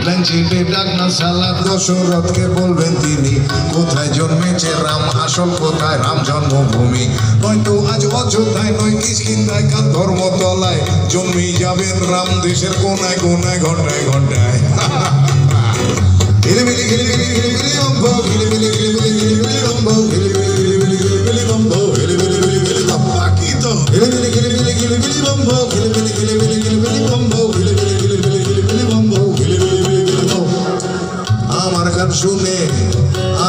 লাঞ্চিতে ডাকনা সালাদ দশরথকে বলবেন তিনি কোথায় জন্মেছে রাম, আসল কোথায় রাম জন্মভূমি। নয়তো আজ অযোধ্যায় নয় কিষ্কিন্ধায়, কাল ধর্মতলায় জন্মেই যাবেন রাম, দেশের কোনায় কোনায় ঘন্টায় ঘন্টায়। Hillbilly hillbilly hillbilly bomb, hillbilly hillbilly hillbilly bomb, hillbilly hillbilly hillbilly bomb, hillbilly hillbilly bomb. বাকি তো hillbilly hillbilly hillbilly bomb, hillbilly hillbilly hillbilly bomb, hillbilly hillbilly hillbilly bomb, hillbilly hillbilly bomb.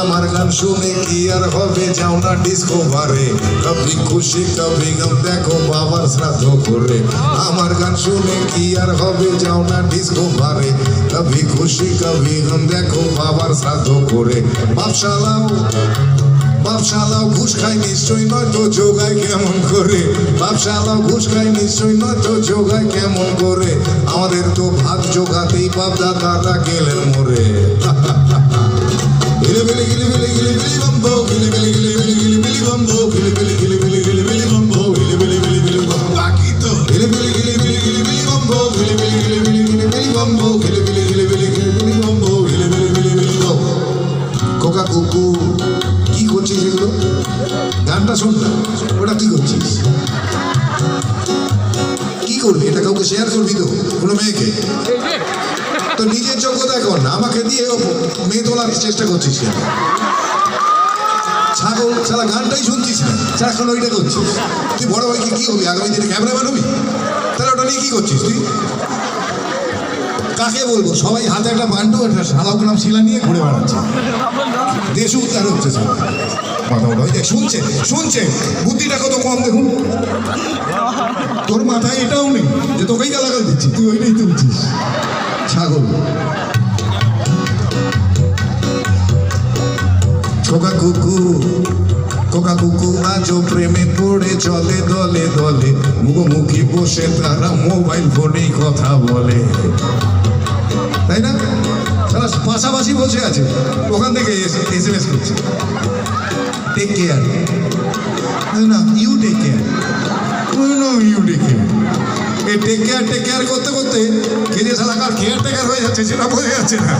আমার গান শুনে কি আর হবে, যাও না ডিসকভারে, কবি খুশি কবি গম দেখো বাবার শ্রাদ্ধ করে। আমার গান শুনে কি আর হবে, যাও না ডিসকভারে, কবি খুশি কবি গম দেখো বাবার শ্রাদ্ধ করে। বাপশালাও ঘুষ খায় নিশ্চয়, নয়তো যোগায় কেমন করে। বাপশালাও ঘুষ খায় নিশ্চয়, নয়তো যোগায় কেমন করে। আমাদের তো ভাত জোগাতেই বাপ দাদারা গেলেন মরে। Hillbilly hillbilly hillbilly bomb, hillbilly hillbilly hillbilly bomb, hillbilly hillbilly hillbilly bomb, hillbilly hillbilly bomb. বাকি তো hillbilly hillbilly hillbilly bomb, hillbilly hillbilly hillbilly bomb, hillbilly hillbilly hillbilly bomb, hillbilly hillbilly bomb. খোকা কুকু কি করছিস এগুলো? গানটা শোন না, ওটা কি করছিস? কি করবি এটা? কাউকে শেয়ার করবি তো কোনো মেয়েকে? তো নিজের যোগ্যতা কর না, আমাকে দিয়ে মেয়ে তোলার চেষ্টা করছিস কেন? ছাগল সারা গানটাই শুনছিস না, সারাক্ষণ ওইটা করছিস। তুই বড় ভাইকে কি হবি? আগামী দিনে ক্যামেরাম্যান হবি? তাহলে ওটা নিয়ে কি করছিস তুই? কাকে বলবো? সবাই হাতে একটা বান্ডু, একটা শালাক নাম শিলা নিয়ে ঘুরে বেড়াচ্ছে, দেশ উদ্ধার হচ্ছে সব। শুনছে বুদ্ধিটা কত কম দেখুন। তোর মাথায় এটাও নেই যে তোকেই গালাগাল দিচ্ছি, তুই ওইটাই তুলছিস ছাগল। খোকা কুকু আজও প্রেমে পড়ে চলে দলে দলে, মুখোমুখি বসে তারা মোবাইল ফোনেই কথা বলে, তাই না? সারা পাশাপাশি বসে আছে, ওখান থেকে SMS করছে টেক কেয়ার, না you take care, you take care. এই টেক কেয়ার করতে করতে কে যে সারা কার কেয়ার টেকার হয়ে যাচ্ছে সেটা বোঝা যাচ্ছে না।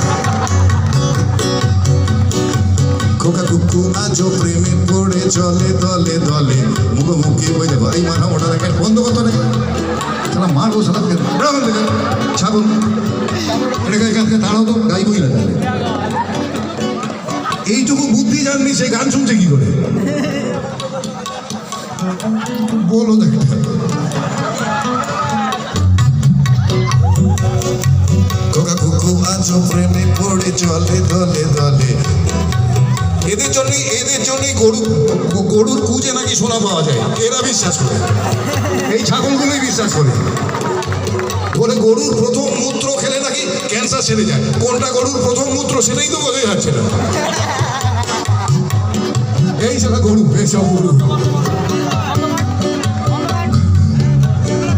খোকা কুকু আজও প্রেমে পড়ে চলে দলে দলে, মুখোমুখি বলে ভাই মাথা মোটা দেখে বন্ধ করতো না, সারা মারবো সারা ছাগল। এটাকে এখানকে দাঁড়াও তো, গাইবই না। তাহলে এইটুকু বুদ্ধি জাননি, সেই গান শুনছে কি করে বলো দেখ। খোকা কুকু আজও প্রেমে পড়ে চলে দলে দলে। এদের জন্যই গরুর কুজে নাকি সোনা পাওয়া যায়, এরা বিশ্বাস করে, এই ছাগলগুলোই বিশ্বাস করে। বলে গরুর প্রথম মূত্র খেলে নাকি ক্যান্সার সেরে যায়। কোনটা গরুর প্রথম মূত্র সেটাই তো বোঝা যাচ্ছে না। এই সেটা গরু, এইসব গরু।